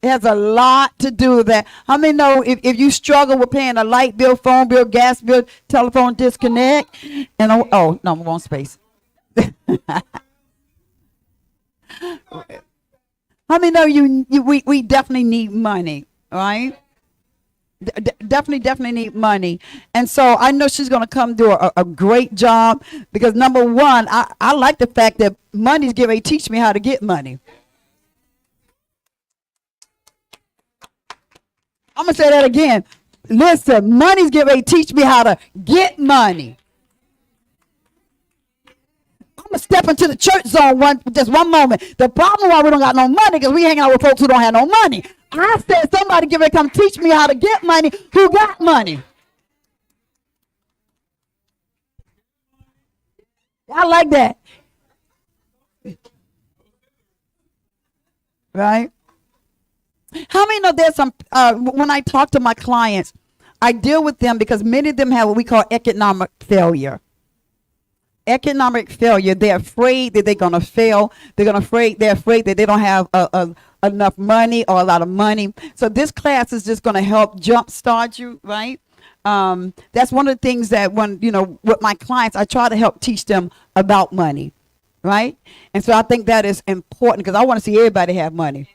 It has a lot to do with that. How many know if you struggle with paying a light bill, phone bill, gas bill, telephone disconnect, and oh no, wrong space. How many know we definitely need money, right? Definitely need money. And so I know she's going to come do a great job because number one, I like the fact that money's getting ready to teach me how to get money. I'm going to say that again. Listen, money's getting ready to teach me how to get money. I'm going to step into the church zone just one moment. The problem why we don't got no money because we hanging out with folks who don't have no money. I said somebody get ready to come teach me how to get money who got money. I like that. Right? How many know there's some, when I talk to my clients, I deal with them because many of them have what we call economic failure. Economic failure. They're afraid that they're going to fail. They're afraid that they don't have enough money or a lot of money. So this class is just going to help jumpstart you, right? That's one of the things that when, with my clients, I try to help teach them about money, right? And so I think that is important because I want to see everybody have money.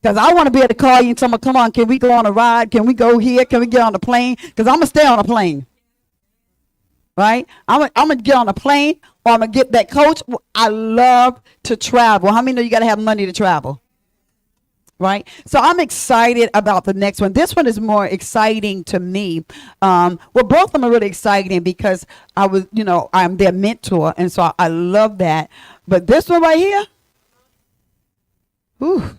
Because I want to be able to call you and tell me, come on, can we go on a ride? Can we go here? Can we get on the plane? Because I'm going to stay on a plane. Right? I'm going to get on a plane or I'm going to get that coach. I love to travel. How many know you got to have money to travel? Right? So I'm excited about the next one. This one is more exciting to me. Well, both of them are really exciting because I'm their mentor. And so I love that. But this one right here. Whew.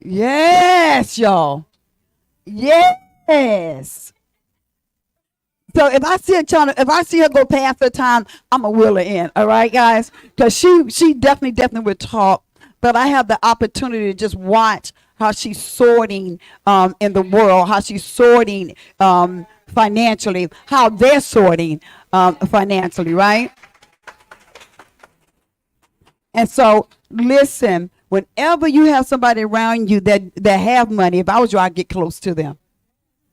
Yes, y'all. Yes. So if I see her go past her time, I'm a wheel her in. All right, guys, because she definitely would talk. But I have the opportunity to just watch how she's sorting in the world, how she's sorting financially, how they're sorting financially, right? And so, listen, whenever you have somebody around you that have money, if I was you, I'd get close to them.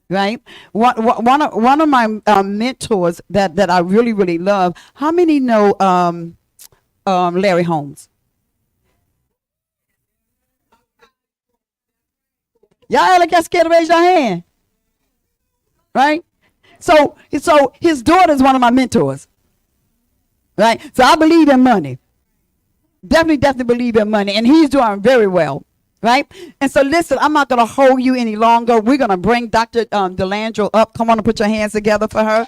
Right? One of my mentors that I really love. How many know Larry Holmes? Y'all like got scared to raise your hand, right? So his daughter is one of my mentors, right? So I believe in money. Definitely believe in money, and he's doing very well. Right? And so listen, I'm not going to hold you any longer. We're going to bring Dr. DeLandro up. Come on and put your hands together for her.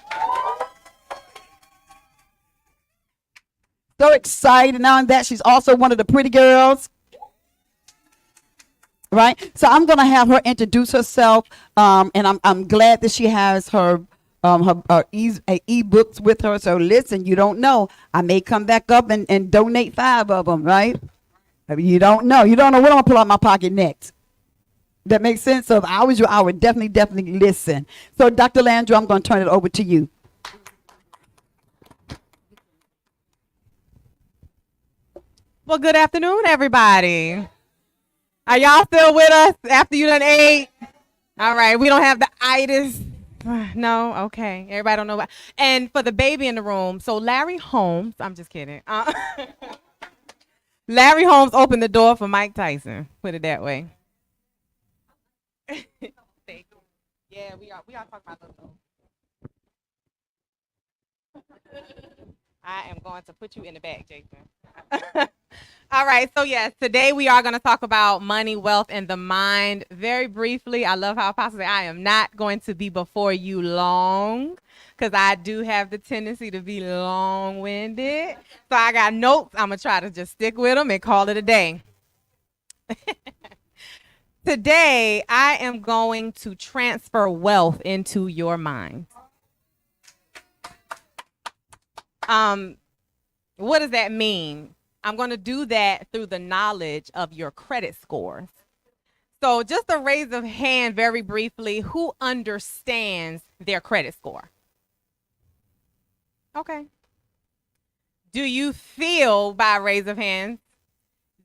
So excited. Now that she's also one of the pretty girls. Right? So I'm going to have her introduce herself. And I'm glad that she has her e-books with her. So listen, you don't know. I may come back up and donate 5 of them, right? You don't know. You don't know what I'm going to pull out my pocket next. That makes sense? So if I was you, I would definitely listen. So Dr. Landry, I'm going to turn it over to you. Well, good afternoon, everybody. Are y'all still with us after you done ate? All right. We don't have the itis. No? Okay. Everybody don't know about. And for the baby in the room, so Larry Holmes, I'm just kidding. Larry Holmes opened the door for Mike Tyson. Put it that way. Yeah, we are talking about those. I am going to put you in the back, Jason. All right, so yes, today we are going to talk about money, wealth, and the mind. Very briefly, I love how Apostle said, I am not going to be before you long, because I do have the tendency to be long-winded. So I got notes. I'm going to try to just stick with them and call it a day. Today, I am going to transfer wealth into your mind. What does that mean? I'm going to do that through the knowledge of your credit scores. So just a raise of hand very briefly, who understands their credit score? Okay. Do you feel, by raise of hands,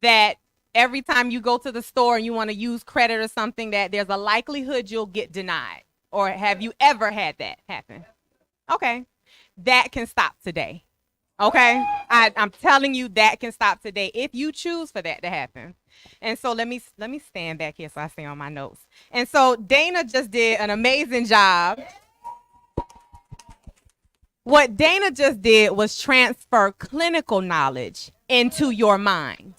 that every time you go to the store and you want to use credit or something, that there's a likelihood you'll get denied? Or have you ever had that happen? Okay. That can stop today. Okay. I'm telling you, that can stop today if you choose for that to happen. And so let me stand back here so I stay on my notes. And so Dana just did an amazing job. What Dana just did was transfer clinical knowledge into your mind.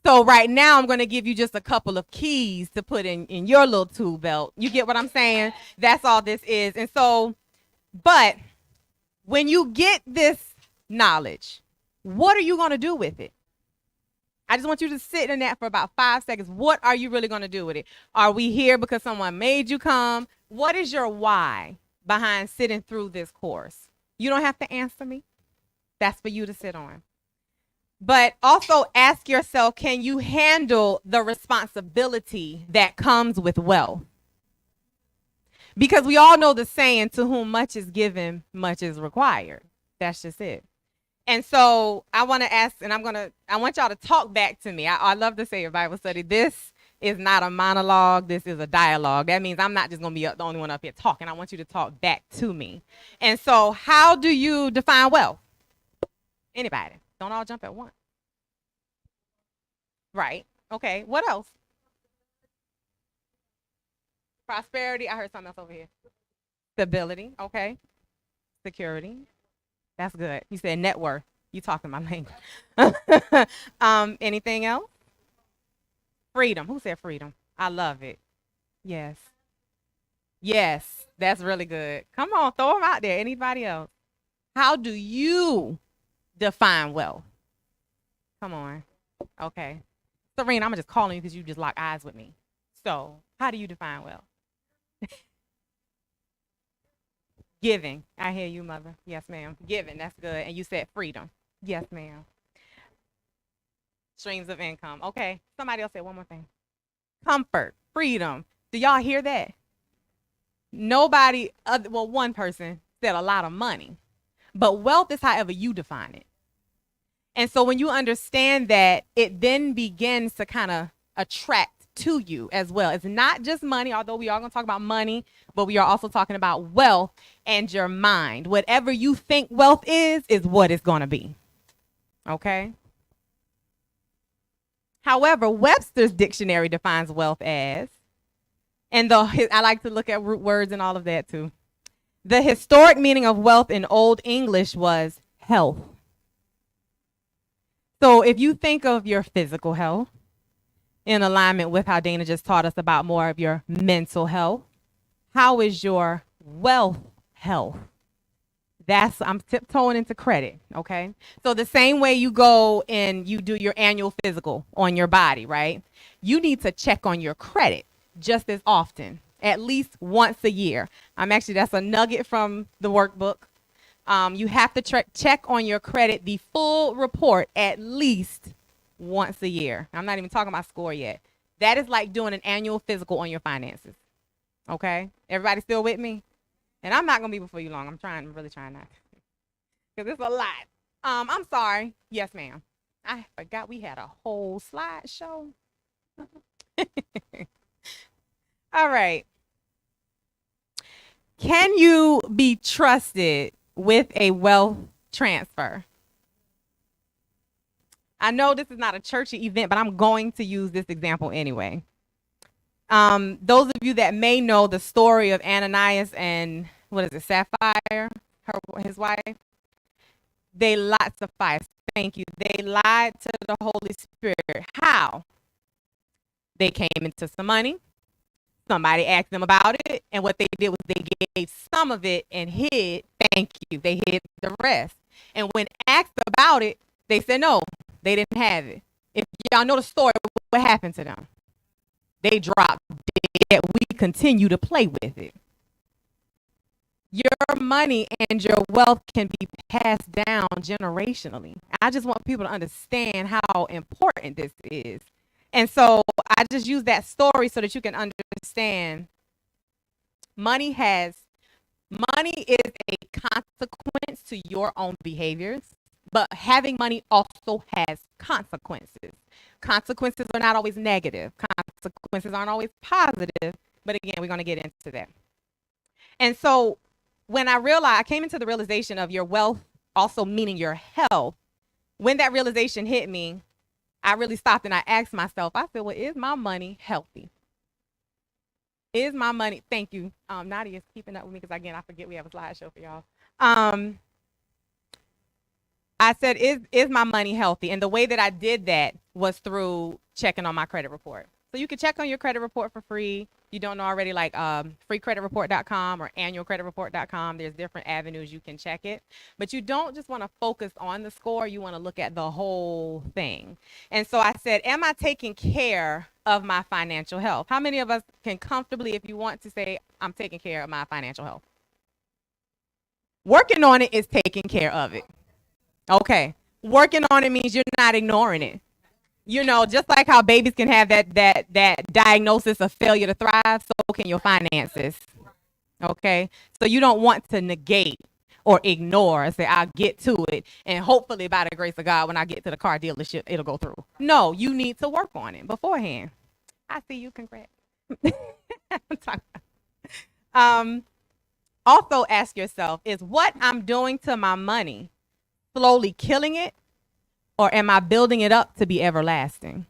So right now, I'm going to give you just a couple of keys to put in your little tool belt. You get what I'm saying? That's all this is. And so, but when you get this knowledge, what are you going to do with it? I just want you to sit in that for about 5 seconds. What are you really going to do with it? Are we here because someone made you come? What is your why behind sitting through this course? You don't have to answer me. That's for you to sit on. But also ask yourself, can you handle the responsibility that comes with wealth? Because we all know the saying, to whom much is given, much is required. That's just it. And so I want to ask, and I want y'all to talk back to me. I love to say a Bible study. This is not a monologue. This is a dialogue. That means I'm not just going to be the only one up here talking. I want you to talk back to me. And so how do you define wealth? Anybody? Don't all jump at once. Right. Okay. What else? Prosperity. I heard something else over here. Stability. Okay. Security. That's good. You said net worth. You talking my language. Anything else? Freedom. Who said freedom? I love it. Yes. Yes. That's really good. Come on, throw them out there. Anybody else? How do you define wealth? Come on. Okay. Serena, I'm just calling you because you just lock eyes with me. So, how do you define wealth? Giving. I hear you, mother. Yes, ma'am. Giving. That's good. And you said freedom. Yes, ma'am. Streams of income. Okay. Somebody else said one more thing. Comfort. Freedom. Do y'all hear that? Nobody, well, one person said a lot of money. But wealth is however you define it. And so when you understand that, it then begins to kind of attract to you as well. It's not just money, although we are going to talk about money, but we are also talking about wealth and your mind. Whatever you think wealth is what it's going to be. Okay? However, Webster's dictionary defines wealth as, and I like to look at root words and all of that too. The historic meaning of wealth in Old English was health. So if you think of your physical health in alignment with how Dana just taught us about more of your mental health, how is your wealth health? I'm tiptoeing into credit, okay? So the same way you go and you do your annual physical on your body, right? You need to check on your credit just as often, at least once a year. That's a nugget from the workbook. You have to check on your credit, the full report, at least once a year. I'm not even talking about score yet. That is like doing an annual physical on your finances. Okay? Everybody still with me? And I'm not going to be before you long. I'm really trying not. Because it's a lot. I'm sorry. Yes, ma'am. I forgot we had a whole slideshow. All right. Can you be trusted with a wealth transfer? I know this is not a churchy event, but I'm going to use this example anyway. Those of you that may know the story of Ananias and Sapphire, his wife, they lied to fire. Thank you. They lied to the Holy Spirit. How? They came into some money. Somebody asked them about it, and what they did was they gave some of it and hid. Thank you. They hid the rest. And when asked about it, they said no, they didn't have it. If y'all know the story, what happened to them? They dropped dead. We continue to play with it. Your money and your wealth can be passed down generationally. I just want people to understand how important this is. And so I just use that story so that you can understand money is a consequence to your own behaviors, but having money also has consequences. Consequences are not always negative. Consequences aren't always positive. But again, we're going to get into that. And so when I came into the realization of your wealth also meaning your health. When that realization hit me, I really stopped and I asked myself, I said, well, is my money healthy? Is my money, thank you. Nadia's keeping up with me because again, I forget we have a slideshow for y'all. I said, is my money healthy? And the way that I did that was through checking on my credit report. So you can check on your credit report for free. You don't know already, like freecreditreport.com or annualcreditreport.com. There's different avenues you can check it. But you don't just want to focus on the score. You want to look at the whole thing. And so I said, am I taking care of my financial health? How many of us can comfortably, if you want to say, I'm taking care of my financial health? Working on it is taking care of it. Okay. Working on it means you're not ignoring it. You know, just like how babies can have that diagnosis of failure to thrive, so can your finances. Okay. So you don't want to negate or ignore and say, I'll get to it. And hopefully by the grace of God, when I get to the car dealership, it'll go through. No, you need to work on it beforehand. I see you. Congrats. Also ask yourself, is what I'm doing to my money slowly killing it, or am I building it up to be everlasting?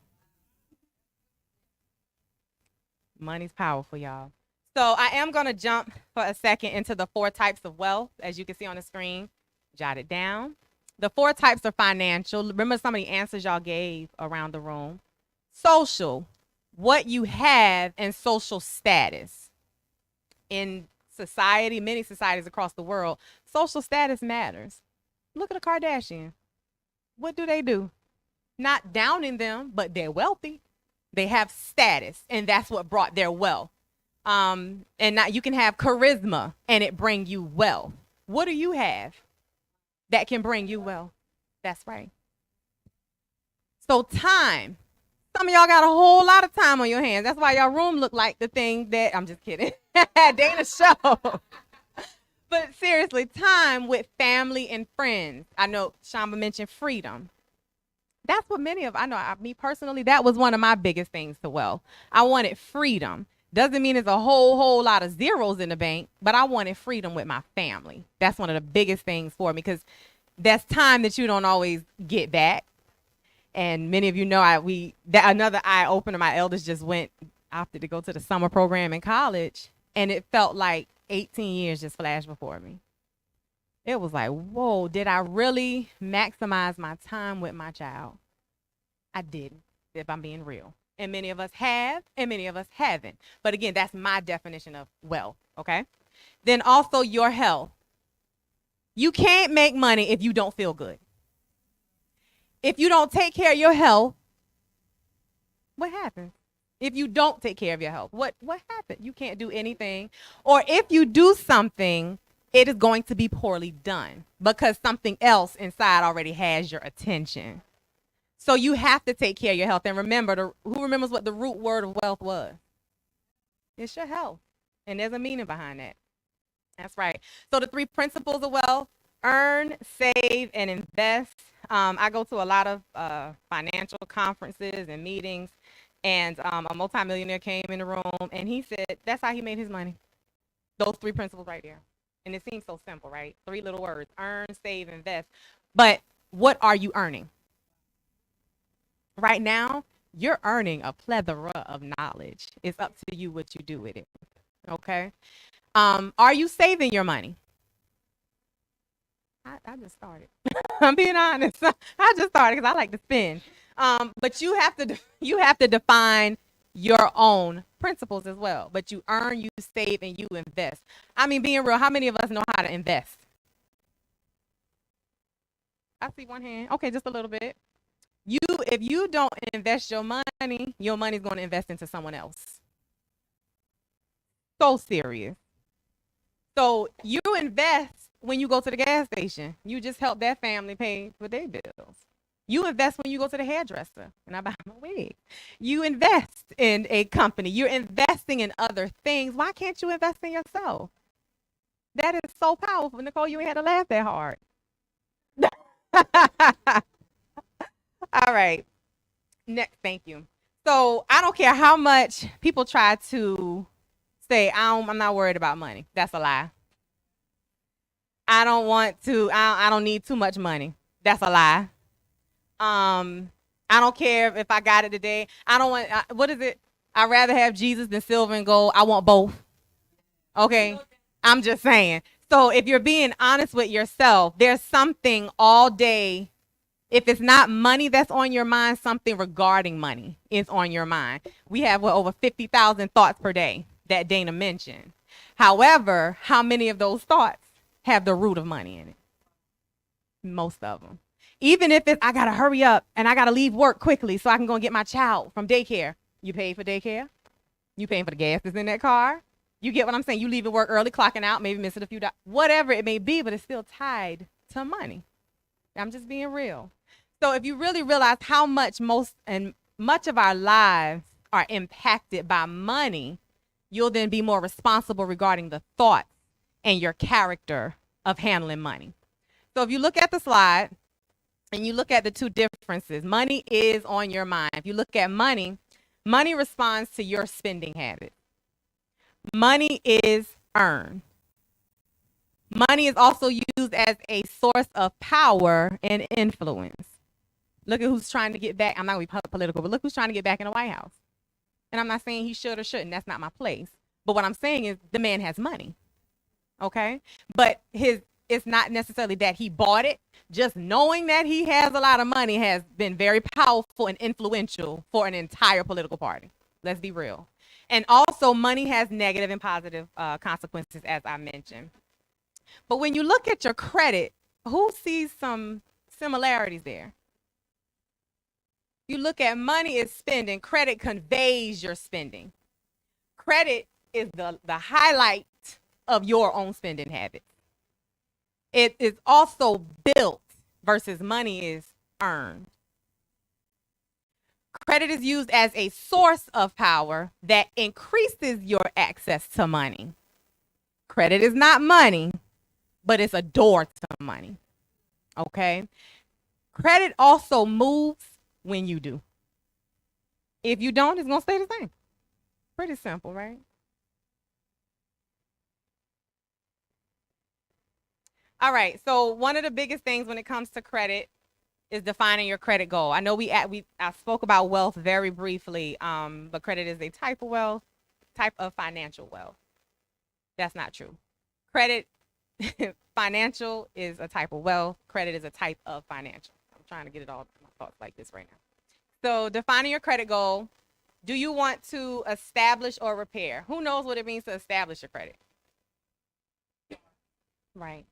Money's powerful, y'all. So I am going to jump for a second into the 4 types of wealth, as you can see on the screen. Jot it down. The 4 types are financial. Remember some of the answers y'all gave around the room. Social, what you have, and social status. In society, many societies across the world, social status matters. Look at the Kardashians. What do? Not downing them, but they're wealthy. They have status, and that's what brought their wealth. And now you can have charisma, and it bring you wealth. What do you have that can bring you wealth? That's right. So time. Some of y'all got a whole lot of time on your hands. That's why y'all room look like the thing that, I'm just kidding, Dana's show. But seriously, time with family and friends. I know Shamba mentioned freedom. That's what me personally, that was one of my biggest things to wealth. I wanted freedom. Doesn't mean it's a whole lot of zeros in the bank, but I wanted freedom with my family. That's one of the biggest things for me, because that's time that you don't always get back. And many of you know, another eye opener, my eldest just opted to go to the summer program in college, and it felt like 18 years just flashed before me. It was like, whoa, did I really maximize my time with my child? I didn't, if I'm being real. And many of us have, and many of us haven't. But again, that's my definition of wealth, okay? Then also your health. You can't make money if you don't feel good. If you don't take care of your health, what happens? If you don't take care of your health, what happens? You can't do anything. Or if you do something, it is going to be poorly done because something else inside already has your attention. So you have to take care of your health. And remember, who remembers what the root word of wealth was? It's your health. And there's a meaning behind that. That's right. So the 3 principles of wealth: earn, save, and invest. I go to a lot of financial conferences and meetings, and a multimillionaire came in the room, and he said that's how he made his money. Those 3 principles right there. And it seems so simple, right? 3 little words: earn, save, invest. But what are you earning? Right now, you're earning a plethora of knowledge. It's up to you what you do with it. Okay? Are you saving your money? I just started. I'm being honest. I just started because I like to spend. But you have to define your own principles as well. But you earn, you save, and you invest. I mean, being real, how many of us know how to invest? I see one hand. Okay, just a little bit. If you don't invest your money's going to invest into someone else. So serious. So you invest when you go to the gas station. You just help that family pay for their bills. You invest when you go to the hairdresser and I buy my wig. You invest in a company. You're investing in other things. Why can't you invest in yourself? That is so powerful. Nicole, you ain't had to laugh that hard. All right. Thank you. So I don't care how much people try to say, I'm not worried about money. That's a lie. I don't want to, I don't need too much money. That's a lie. I don't care if I got it today. I don't want, what is it? I'd rather have Jesus than silver and gold. I want both. Okay. I'm just saying. So if you're being honest with yourself, there's something all day. If it's not money that's on your mind, something regarding money is on your mind. We have over 50,000 thoughts per day that Dana mentioned. However, how many of those thoughts have the root of money in it? Most of them. Even if it's, I got to hurry up and I got to leave work quickly so I can go and get my child from daycare. You pay for daycare? You paying for the gas that's in that car? You get what I'm saying? You leaving work early, clocking out, maybe missing a few dollars, whatever it may be, but it's still tied to money. I'm just being real. So if you really realize how much much of our lives are impacted by money, you'll then be more responsible regarding the thoughts and your character of handling money. So if you look at the slide and you look at the two differences, money is on your mind. If you look at money, money responds to your spending habits. Money is earned. Money is also used as a source of power and influence. Look at who's trying to get back. I'm not going to be political, but look who's trying to get back in the White House. And I'm not saying he should or shouldn't. That's not my place. But what I'm saying is the man has money. Okay? But it's not necessarily that he bought it. Just knowing that he has a lot of money has been very powerful and influential for an entire political party. Let's be real. And also, money has negative and positive consequences, as I mentioned. But when you look at your credit, who sees some similarities there? You look at money is spending. Credit conveys your spending. Credit is the highlight of your own spending habits. It is also built versus money is earned. Credit is used as a source of power that increases your access to money. Credit is not money, but it's a door to money. Okay? Credit also moves when you do. If you don't, it's going to stay the same. Pretty simple, right? All right. So one of the biggest things when it comes to credit is defining your credit goal. I know I spoke about wealth very briefly, but credit is a type of wealth, type of financial wealth. That's not true. Credit, financial is a type of wealth. Credit is a type of financial. I'm trying to get it all my thoughts like this right now. So defining your credit goal. Do you want to establish or repair? Who knows what it means to establish your credit? Right.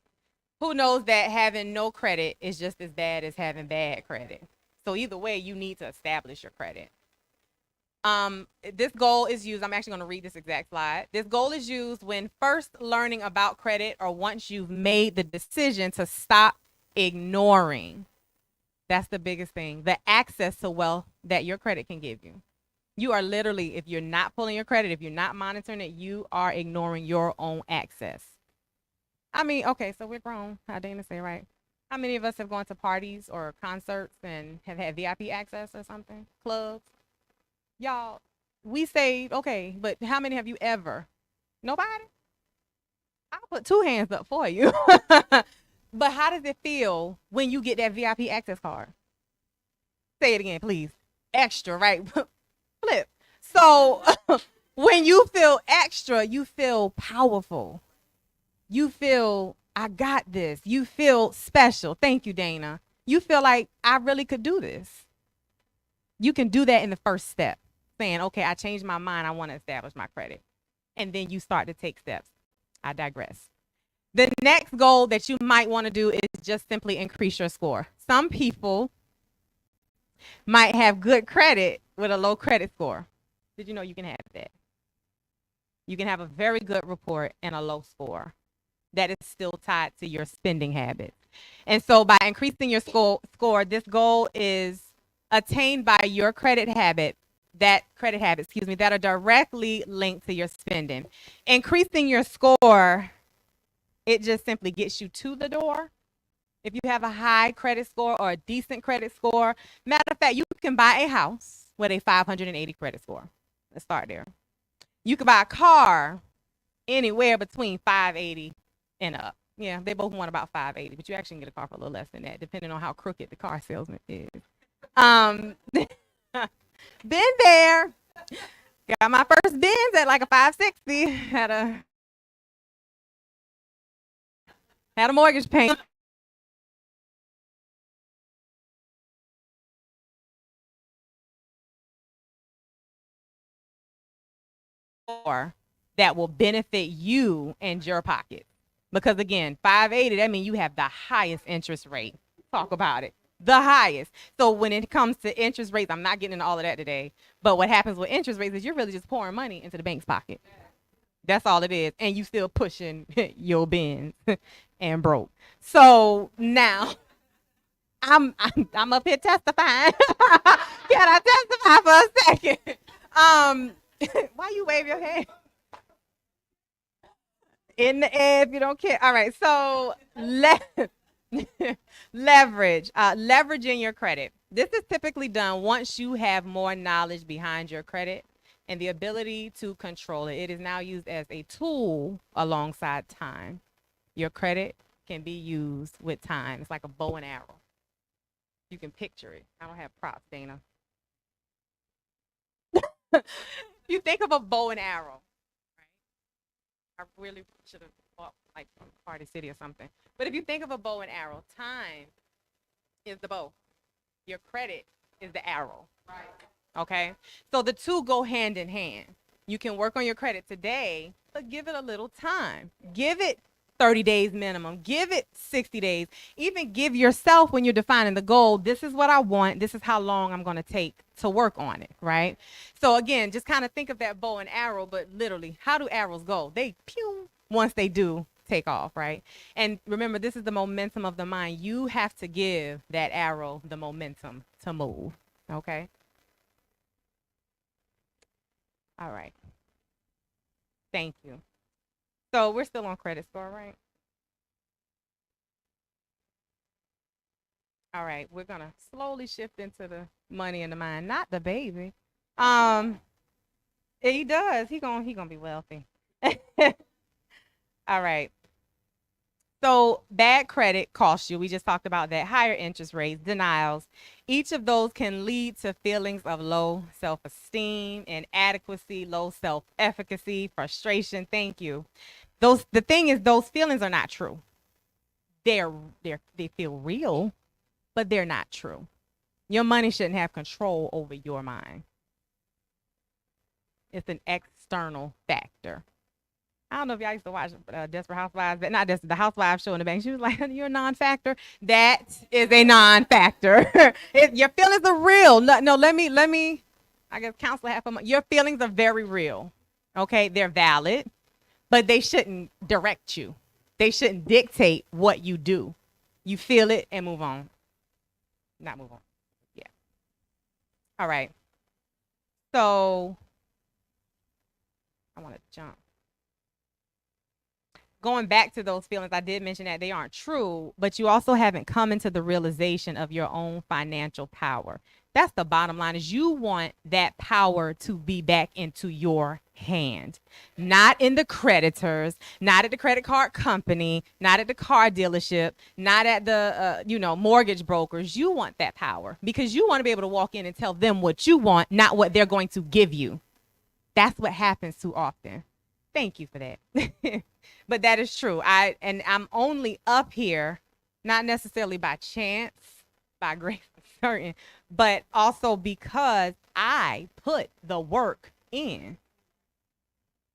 Who knows that having no credit is just as bad as having bad credit? So either way, you need to establish your credit. This goal is used, I'm actually going to read this exact slide. This goal is used when first learning about credit or once you've made the decision to stop ignoring. That's the biggest thing, the access to wealth that your credit can give you. You are literally, if you're not pulling your credit, if you're not monitoring it, you are ignoring your own access. I mean, okay, so we're grown, how Dana say, right? How many of us have gone to parties or concerts and have had VIP access or something? Clubs? Y'all, we saved, okay, but how many have you ever? Nobody? I'll put 2 hands up for you. But how does it feel when you get that VIP access card? Say it again, please. Extra, right? Flip. So when you feel extra, you feel powerful. You feel, I got this. You feel special. Thank you, Dana. You feel like I really could do this. You can do that in the first step, saying, okay, I changed my mind. I want to establish my credit. And then you start to take steps. I digress. The next goal that you might want to do is just simply increase your score. Some people might have good credit with a low credit score. Did you know you can have that? You can have a very good report and a low score that is still tied to your spending habits. And so by increasing your score, this goal is attained by your credit habits that are directly linked to your spending. Increasing your score, it just simply gets you to the door, If you have a high credit score or a decent credit score, matter of fact, you can buy a house with a 580 credit score. Let's start there. You can buy a car anywhere between 580 and up. Yeah, they both want about 580, but you actually can get a car for a little less than that, depending on how crooked the car salesman is. Been there. Got my first Benz at like a 560. Had a mortgage payment. That will benefit you and your pocket. Because again, 580, that means you have the highest interest rate. Talk about it. The highest. So when it comes to interest rates, I'm not getting into all of that today. But what happens with interest rates is you're really just pouring money into the bank's pocket. That's all it is. And you still pushing your bins and broke. So now I'm up here testifying. Can I testify for a second? Why you wave your hand? In the air if you don't care. All right. So leverage, leveraging your credit. This is typically done once you have more knowledge behind your credit and the ability to control it. It is now used as a tool alongside time. Your credit can be used with time. It's like a bow and arrow. You can picture it. I don't have props, Dana. You think of a bow and arrow, right? I really should have bought like from Party City or something. But if you think of a bow and arrow, time is the bow. Your credit is the arrow. Right. Okay? So the two go hand in hand. You can work on your credit today, but give it a little time. Give it 30 days minimum. Give it 60 days. Even give yourself, when you're defining the goal, this is what I want. This is how long I'm going to take to work on it, right? So again, just kind of think of that bow and arrow, but literally, how do arrows go? They pew once they do take off, right? And remember, this is the momentum of the mind. You have to give that arrow the momentum to move, okay? All right. Thank you. So we're still on credit score, right? All right, we're gonna slowly shift into the money and the mind, not the baby. Um, he does. He gonna be wealthy. All right. So bad credit costs you. We just talked about that. Higher interest rates, denials. Each of those can lead to feelings of low self-esteem, inadequacy, low self-efficacy, frustration. Thank you. The thing is, those feelings are not true. They feel real, but they're not true. Your money shouldn't have control over your mind. It's an external factor. I don't know if y'all used to watch Desperate Housewives, but not the Housewives show in the bank. She was like, "You're a non-factor." That is a non-factor. Your feelings are real. No, let me. I guess counsel half a month. Your feelings are very real. Okay, they're valid, but they shouldn't direct you. They shouldn't dictate what you do. You feel it and move on. Not move on. Yeah. All right. So I want to jump. Going back to those feelings, I did mention that they aren't true, but you also haven't come into the realization of your own financial power. That's the bottom line, is you want that power to be back into your hand, not in the creditors, not at the credit card company, not at the car dealership, not at the mortgage brokers. You want that power because you want to be able to walk in and tell them what you want, not what they're going to give you. That's what happens too often. Thank you for that. But that is true. I'm only up here, not necessarily by chance, by grace, certain, but also because I put the work in.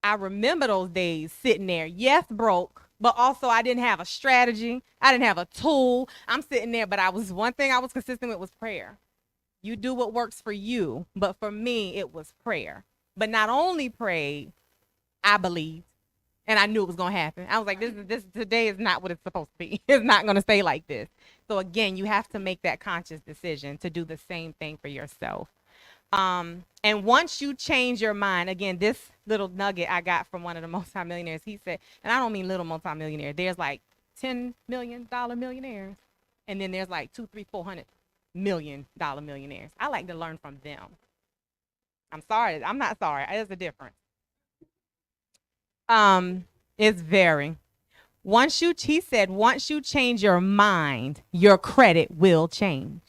I remember those days sitting there, yes, broke, but also I didn't have a strategy. I didn't have a tool. I'm sitting there, but one thing I was consistent with was prayer. You do what works for you, but for me, it was prayer. But not only prayed, I believed. And I knew it was going to happen. I was like, this today is not what it's supposed to be. It's not going to stay like this. So again, you have to make that conscious decision to do the same thing for yourself. And once you change your mind, again, this little nugget I got from one of the multimillionaires, he said, and I don't mean little multimillionaire, there's like $10 million millionaires. And then there's like 2, 3, $400 million millionaires. I like to learn from them. I'm sorry. I'm not sorry. There's a difference. It's very. He said, once you change your mind, your credit will change.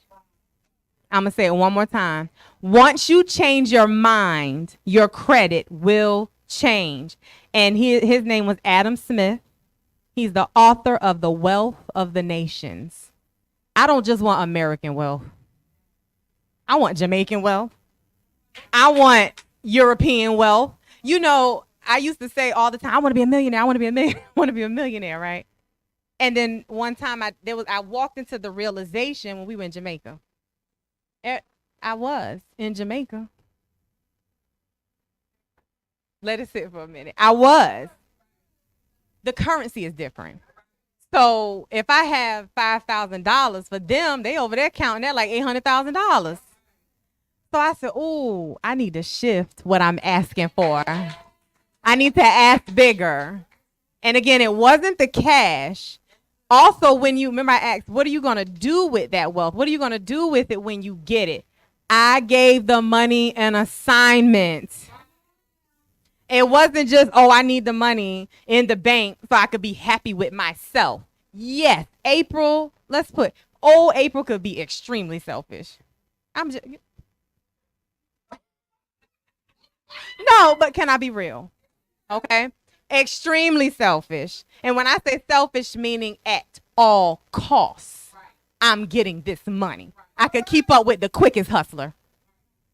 I'm going to say it one more time. Once you change your mind, your credit will change. And his name was Adam Smith. He's the author of The Wealth of the Nations. I don't just want American wealth. I want Jamaican wealth. I want European wealth. You know, I used to say all the time, I want to be a millionaire. I want to be a millionaire. I want to be a millionaire, right? And then one time I walked into the realization when we were in Jamaica. I was in Jamaica. Let it sit for a minute. I was. The currency is different. So if I have $5,000 for them, they over there counting that like $800,000. So I said, "Ooh, I need to shift what I'm asking for. I need to ask bigger." And again, it wasn't the cash. Also, when you remember, I asked, "What are you going to do with that wealth? What are you going to do with it when you get it?" I gave the money an assignment. It wasn't just, "Oh, I need the money in the bank so I could be happy with myself." Yes, April could be extremely selfish. I'm just, no, but can I be real? Okay. Extremely selfish. And when I say selfish, meaning at all costs, I'm getting this money. I could keep up with the quickest hustler.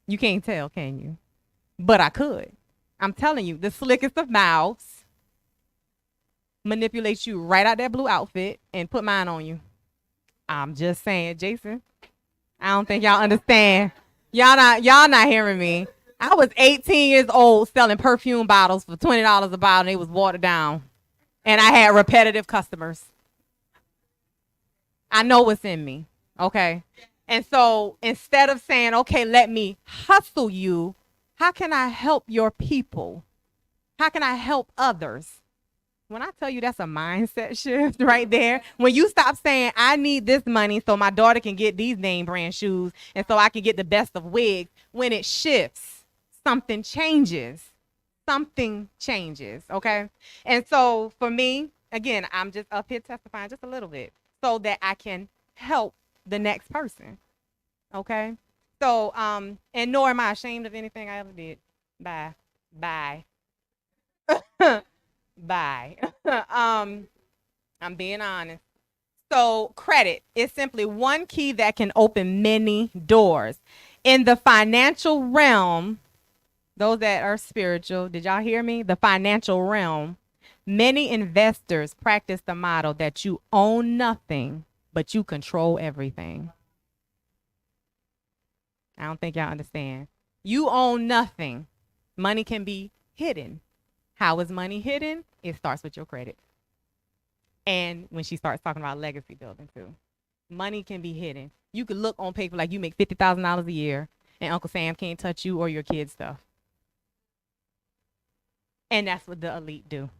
You can't tell, can you? But I could. I'm telling you, the slickest of mouths manipulate you right out that blue outfit and put mine on you. I'm just saying, Jason. I don't think y'all understand. Y'all not hearing me. I was 18 years old selling perfume bottles for $20 a bottle, and it was watered down. And I had repetitive customers. I know what's in me, okay? And so instead of saying, "Okay, let me hustle you," how can I help your people? How can I help others? When I tell you that's a mindset shift right there, when you stop saying, "I need this money so my daughter can get these name brand shoes and so I can get the best of wigs," when it shifts, something changes. Something changes, okay? And so for me, again, I'm just up here testifying just a little bit so that I can help the next person, okay? So, and nor am I ashamed of anything I ever did. Bye. Bye. I'm being honest. So credit is simply one key that can open many doors. In the financial realm, those that are spiritual, did y'all hear me? The financial realm, many investors practice the model that you own nothing, but you control everything. I don't think y'all understand. You own nothing. Money can be hidden. How is money hidden? It starts with your credit. And when she starts talking about legacy building too, money can be hidden. You could look on paper like you make $50,000 a year and Uncle Sam can't touch you or your kids' stuff. And that's what the elite do.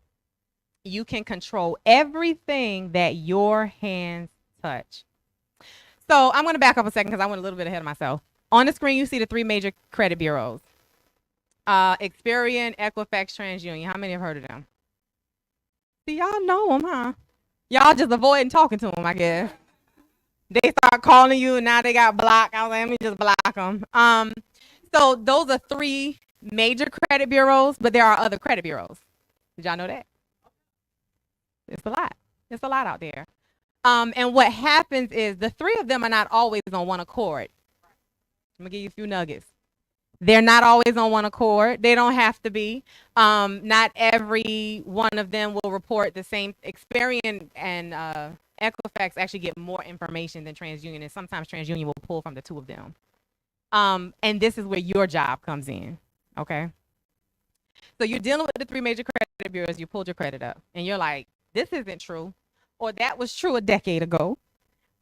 You can control everything that your hands touch. So I'm going to back up a second because I went a little bit ahead of myself. On the screen, you see the 3 major credit bureaus. Experian, Equifax, TransUnion. How many have heard of them? See, y'all know them, huh? Y'all just avoiding talking to them, I guess. They start calling you, and now they got blocked. I was like, let me just block them. So those are 3 major credit bureaus, but there are other credit bureaus. Did y'all know that? It's a lot. It's a lot out there. And what happens is the 3 of them are not always on one accord. I'm going to give you a few nuggets. They're not always on one accord. They don't have to be. Not every one of them will report the same. Experian and Equifax actually get more information than TransUnion, and sometimes TransUnion will pull from the 2 of them. And this is where your job comes in, okay? So you're dealing with the 3 major credit bureaus. You pulled your credit up, and you're like, this isn't true, or that was true a decade ago,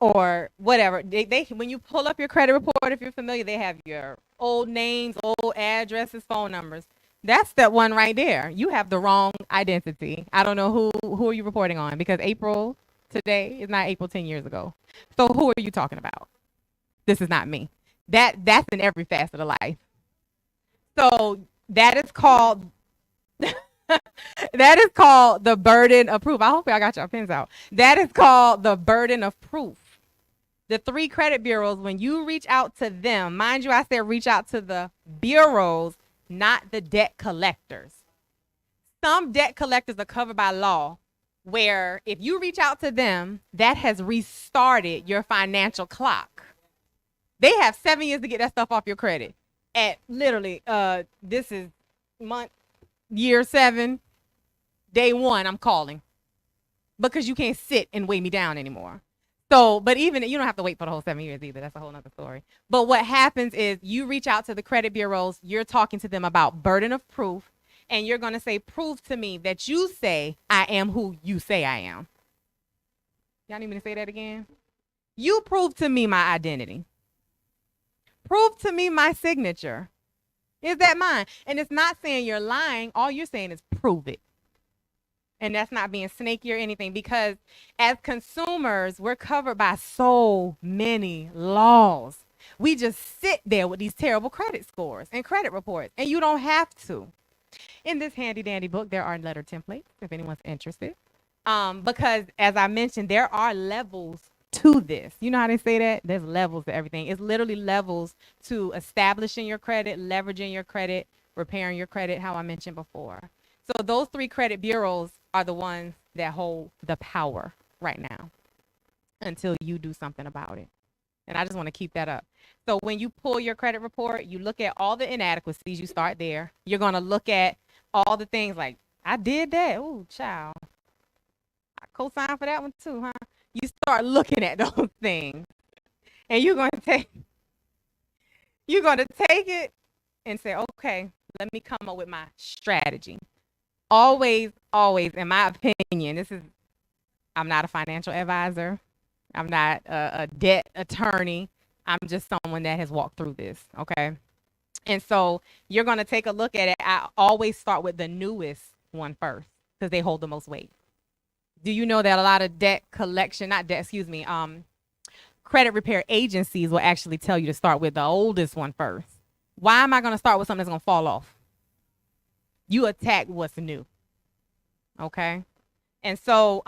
or whatever. They when you pull up your credit report, if you're familiar, they have your old names, old addresses, phone numbers. That's that one right there. You have the wrong identity. I don't know who are you reporting on, because April today. It's not April 10 years ago. So who are you talking about? This is not me. That's in every facet of life. So that is called that is called the burden of proof. I hope y'all got your pens out. That is called the burden of proof. The three credit bureaus, when you reach out to them, mind you, I said reach out to the bureaus, not the debt collectors. Some debt collectors are covered by law, where if you reach out to them, that has restarted your financial clock. They have 7 years to get that stuff off your credit. At literally, this is year 7, day 1, I'm calling because you can't sit and weigh me down anymore. So, but even you don't have to wait for the whole 7 years either. That's a whole nother story. But what happens is you reach out to the credit bureaus, you're talking to them about burden of proof, and you're going to say, prove to me that you say I am who you say I am. Y'all need me to say that again? You prove to me my identity. Prove to me my signature. Is that mine? And it's not saying you're lying. All you're saying is prove it. And that's not being snaky or anything, because as consumers, we're covered by so many laws. We just sit there with these terrible credit scores and credit reports, and you don't have to. In this handy dandy book, there are letter templates if anyone's interested. Because as I mentioned, there are levels to this. You know how they say that? There's levels to everything. It's literally levels to establishing your credit, leveraging your credit, repairing your credit, how I mentioned before. So those three credit bureaus are the ones that hold the power right now until you do something about it. And I just want to keep that up. So when you pull your credit report, you look at all the inadequacies. You start there. You're going to look at all the things like, I did that. Oh, child. I co-signed for that one too, huh? You start looking at those things. And you're going to take it and say, okay, let me come up with my strategy. Always, in my opinion, I'm not a financial advisor. I'm not a debt attorney. I'm just someone that has walked through this, okay? And so you're going to take a look at it. I always start with the newest one first because they hold the most weight. Do you know that a lot of credit repair agencies will actually tell you to start with the oldest one first? Why am I going to start with something that's going to fall off? You attack what's new, okay? And so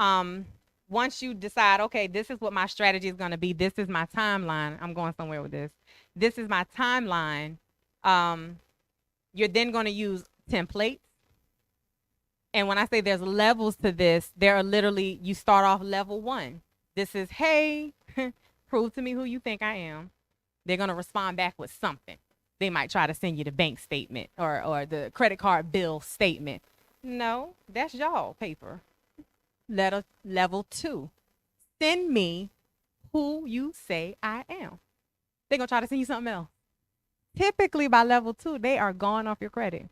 once you decide, okay, this is what my strategy is going to be, this is my timeline, I'm going somewhere with this. This is my timeline. You're then going to use templates. And when I say there's levels to this, there are literally, you start off level 1. This is, hey, prove to me who you think I am. They're going to respond back with something. They might try to send you the bank statement or the credit card bill statement. No, that's y'all paper. Level 2. Send me who you say I am. They're going to try to send you something else. Typically by level 2, they are gone off your credit.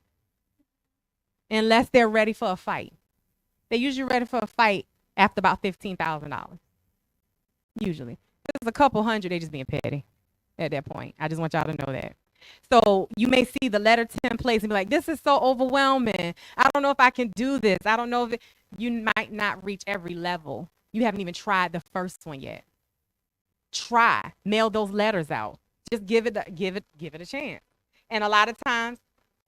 Unless they're ready for a fight. They're usually ready for a fight after about $15,000. Usually. If it's a couple hundred, they just being petty at that point. I just want y'all to know that. So you may see the letter templates and be like, this is so overwhelming. I don't know if I can do this. I don't know if you might not reach every level. You haven't even tried the first one yet. Try. Mail those letters out. Just give it a chance. And a lot of times,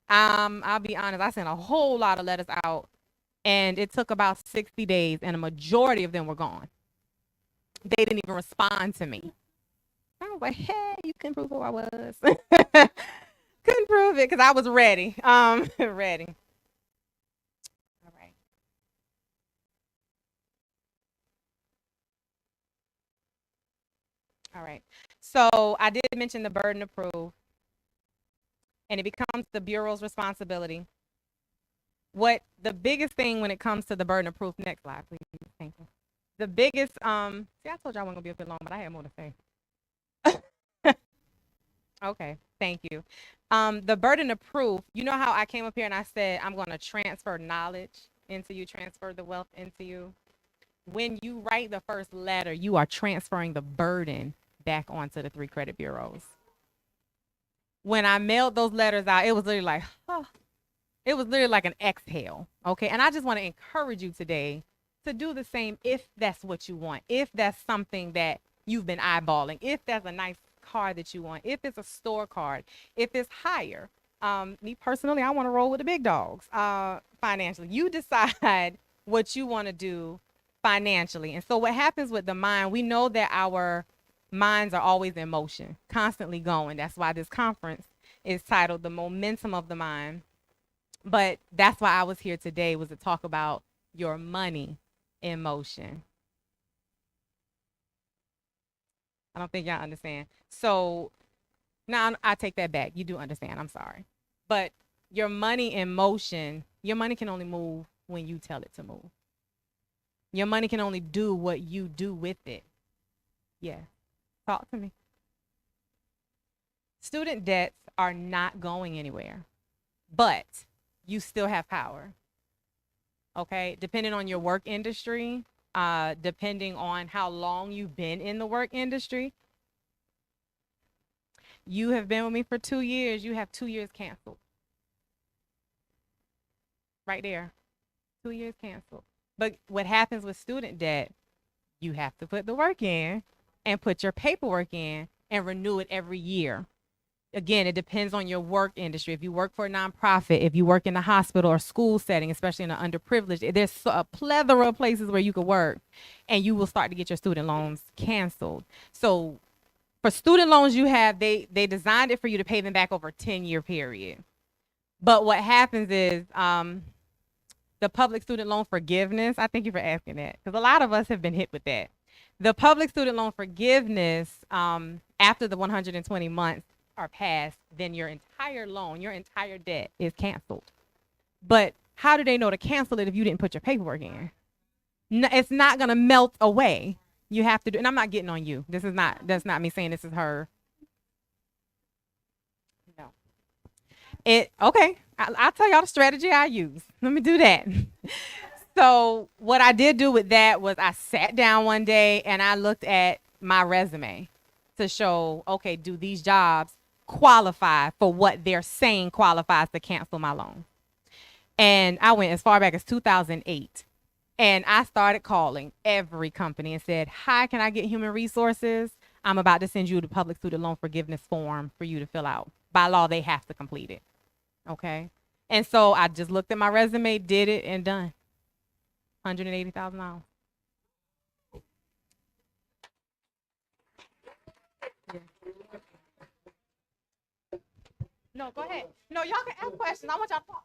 I'll be honest, I sent a whole lot of letters out, and it took about 60 days, and a majority of them were gone. They didn't even respond to me. I was like, hey, you couldn't prove who I was. Couldn't prove it because I was ready. Ready. All right. All right. So I did mention the burden of proof, and it becomes the Bureau's responsibility. What the biggest thing when it comes to the burden of proof, next slide, please. Thank you. The biggest, see, I told you I wasn't gonna be a bit long, but I had more to say. Okay, thank you. The burden of proof, you know how I came up here and I said, I'm gonna transfer knowledge into you, transfer the wealth into you. When you write the first letter, you are transferring the burden back onto the 3 credit bureaus. When I mailed those letters out, it was literally like, it was literally like an exhale, okay? And I just want to encourage you today to do the same if that's what you want, if that's something that you've been eyeballing, if that's a nice car that you want, if it's a store card, if it's higher. Me personally, I want to roll with the big dogs financially. You decide what you want to do financially. And so what happens with the mind, we know that our minds are always in motion, constantly going. That's why this conference is titled The Momentum of the Mind. But that's why I was here today, was to talk about your money in motion. I don't think y'all understand. So now I take that back. You do understand. I'm sorry. But your money in motion, your money can only move when you tell it to move. Your money can only do what you do with it. Yeah. Talk to me. Student debts are not going anywhere, but you still have power. Okay? Depending on your work industry, depending on how long you've been in the work industry. You have been with me for 2 years. You have 2 years canceled. Right there. 2 years canceled. But what happens with student debt, you have to put the work in and put your paperwork in and renew it every year. Again, it depends on your work industry. If you work for a nonprofit, if you work in a hospital or school setting, especially in an underprivileged, there's a plethora of places where you could work and you will start to get your student loans canceled. So for student loans you have, they designed it for you to pay them back over a 10-year period. But what happens is the public student loan forgiveness, I thank you for asking that, because a lot of us have been hit with that. The public student loan forgiveness, after the 120 months are passed, then your entire loan, your entire debt is canceled. But how do they know to cancel it if you didn't put your paperwork in? No, it's not going to melt away. You have to do, and I'm not getting on you. That's not me saying this is her. No. Okay. I'll tell y'all the strategy I use. Let me do that. So what I did do with that was I sat down one day and I looked at my resume to show, okay, do these jobs qualify for what they're saying qualifies to cancel my loan? And I went as far back as 2008. And I started calling every company and said, hi, can I get human resources? I'm about to send you the public student loan forgiveness form for you to fill out. By law, they have to complete it. Okay. And so I just looked at my resume, did it, and done. $180,000. Yeah. No, go ahead. No, y'all can ask questions. I want y'all to talk.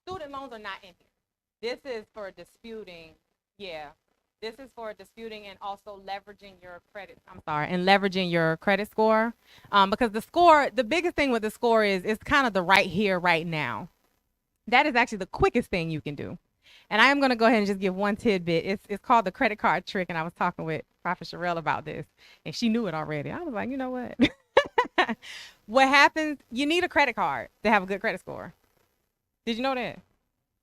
Student loans are not in here. This is for disputing. Yeah. This is for disputing and also leveraging your credit. I'm sorry, and leveraging your credit score. Because the score, the biggest thing with the score is it's kind of the right here, right now. That is actually the quickest thing you can do. And I am going to go ahead and just give one tidbit. It's called the credit card trick. And I was talking with Prophet Sherelle about this, and she knew it already. I was like, you know what? What happens, you need a credit card to have a good credit score. Did you know that?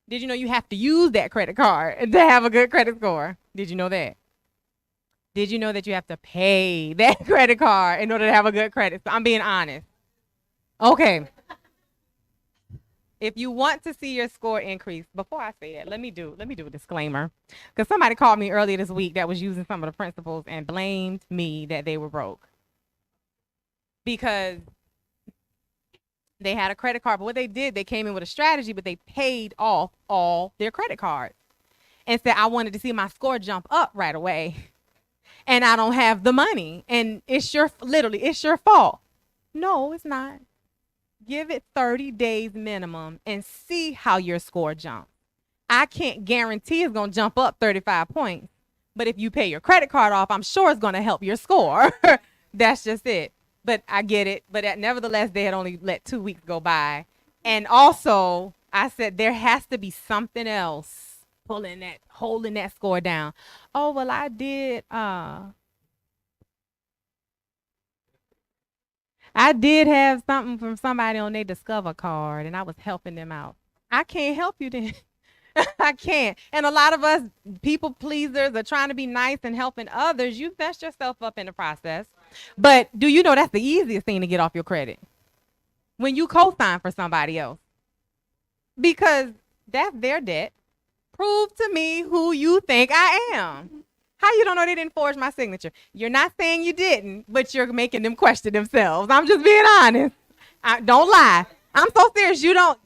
Did you know you have to use that credit card to have a good credit score? Did you know that? Did you know that you have to pay that credit card in order to have a good credit score? I'm being honest. Okay. If you want to see your score increase, before I say that, let me do a disclaimer. Because somebody called me earlier this week that was using some of the principles and blamed me that they were broke. Because they had a credit card, but what they did, they came in with a strategy, but they paid off all their credit cards and said, I wanted to see my score jump up right away. And I don't have the money. And it's your fault. No, it's not. Give it 30 days minimum and see how your score jumps. I can't guarantee it's going to jump up 35 points. But if you pay your credit card off, I'm sure it's going to help your score. That's just it. But I get it. But nevertheless, they had only let 2 weeks go by. And also, I said there has to be something else holding that score down. Oh, well, I did have something from somebody on their Discover card, and I was helping them out. I can't help you then. I can't. And a lot of us people pleasers are trying to be nice and helping others. You messed yourself up in the process. But do you know that's the easiest thing to get off your credit? When you co-sign for somebody else. Because that's their debt. Prove to me who you think I am. How you don't know they didn't forge my signature? You're not saying you didn't, but you're making them question themselves. I'm just being honest. Don't lie. I'm so serious. You don't.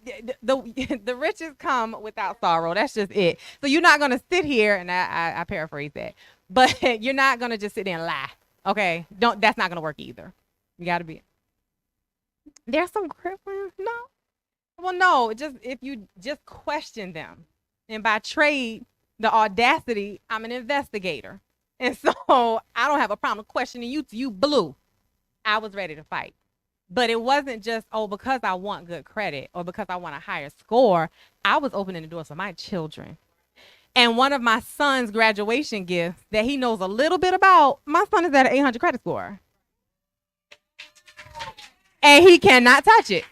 The riches come without sorrow. That's just it. So you're not gonna sit here, and I paraphrase that, but you're not gonna just sit there and lie. Okay? Don't. That's not gonna work either. You gotta be. There's some no. Well, no. Just if you just question them, and by trade, the audacity, I'm an investigator, and so I don't have a problem questioning you till you blue. I was ready to fight. But it wasn't just, oh, because I want good credit or because I want a higher score. I was opening the doors for my children. And one of my son's graduation gifts that he knows a little bit about, my son is at an 800 credit score. And he cannot touch it.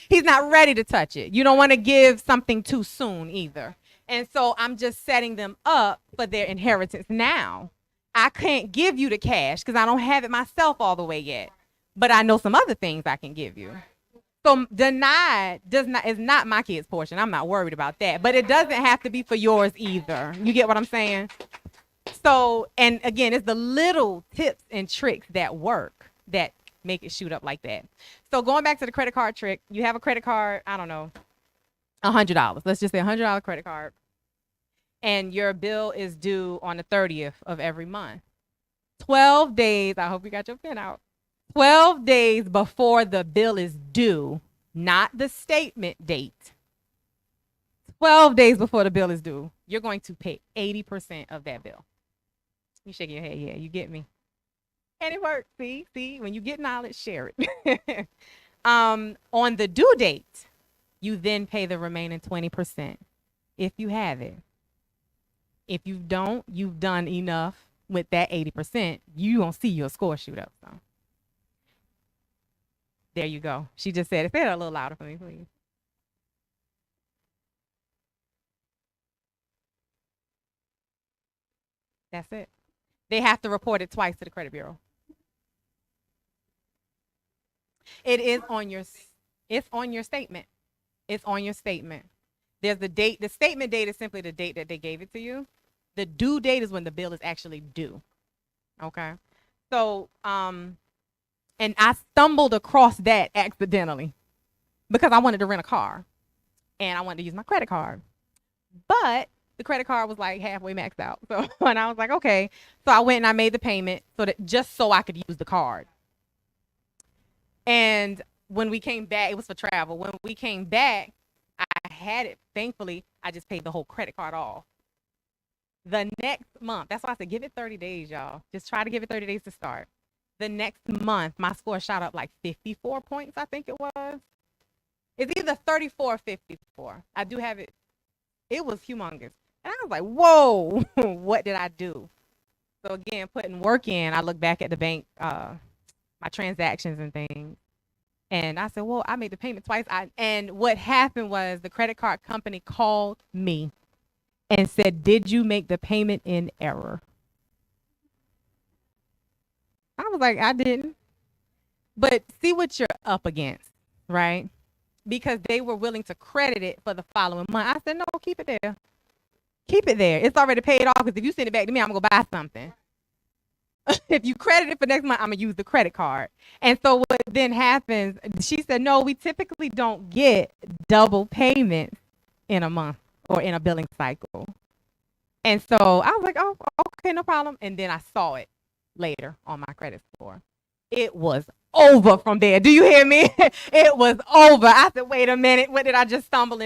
He's not ready to touch it. You don't want to give something too soon either. And so I'm just setting them up for their inheritance now. I can't give you the cash because I don't have it myself all the way yet. But I know some other things I can give you. So denied is not my kid's portion. I'm not worried about that. But it doesn't have to be for yours either. You get what I'm saying? So, and again, it's the little tips and tricks that work that make it shoot up like that. So going back to the credit card trick, you have a credit card, I don't know, $100. Let's just say $100 credit card. And your bill is due on the 30th of every month. 12 days, I hope you got your pen out. 12 days before the bill is due, not the statement date. 12 days before the bill is due, you're going to pay 80% of that bill. You shaking your head, yeah, you get me. And it works, see, when you get knowledge, share it. On the due date, you then pay the remaining 20% if you have it. If you don't, you've done enough with that 80%, you won't see your score shoot up, so. There you go. She just said it. Say it a little louder for me, please. That's it. They have to report it twice to the credit bureau. It is on your, it's on your statement. It's on your statement. There's the date. The statement date is simply the date that they gave it to you. The due date is when the bill is actually due. Okay. So, and I stumbled across that accidentally because I wanted to rent a car and I wanted to use my credit card. But the credit card was like halfway maxed out. So, and I was like, okay. So I went and I made the payment so that just so I could use the card. And when we came back, it was for travel. When we came back, I had it. Thankfully, I just paid the whole credit card off. The next month, that's why I said give it 30 days, y'all. Just try to give it 30 days to start. The next month, my score shot up like 54 points, I think it was. It's either 34 or 54. I do have it. It was humongous. And I was like, whoa, what did I do? So again, putting work in, I look back at the bank, my transactions and things. And I said, well, I made the payment twice. And what happened was the credit card company called me and said, did you make the payment in error? I was like, I didn't. But see what you're up against, right? Because they were willing to credit it for the following month. I said, no, keep it there. Keep it there. It's already paid off because if you send it back to me, I'm going to go buy something. If you credit it for next month, I'm going to use the credit card. And so what then happens, she said, no, we typically don't get double payments in a month or in a billing cycle. And so I was like, oh, okay, no problem. And then I saw it later on my credit score. It was over from there. Do you hear me? It was over. I said, wait a minute. What did I just stumble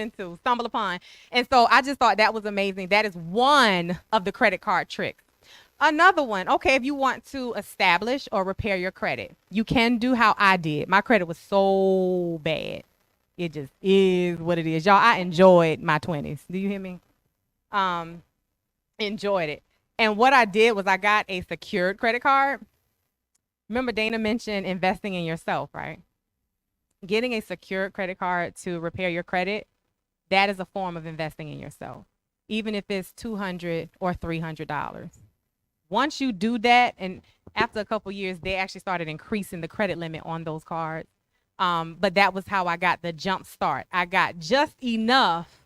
upon? And so I just thought that was amazing. That is one of the credit card tricks. Another one, okay, if you want to establish or repair your credit, you can do how I did. My credit was so bad. It just is what it is. Y'all, I enjoyed my 20s. Do you hear me? Enjoyed it. And what I did was I got a secured credit card. Remember Dana mentioned investing in yourself, right? Getting a secured credit card to repair your credit, that is a form of investing in yourself, even if it's $200 or $300. Once you do that, and after a couple years, they actually started increasing the credit limit on those cards. But that was how I got the jump start. I got just enough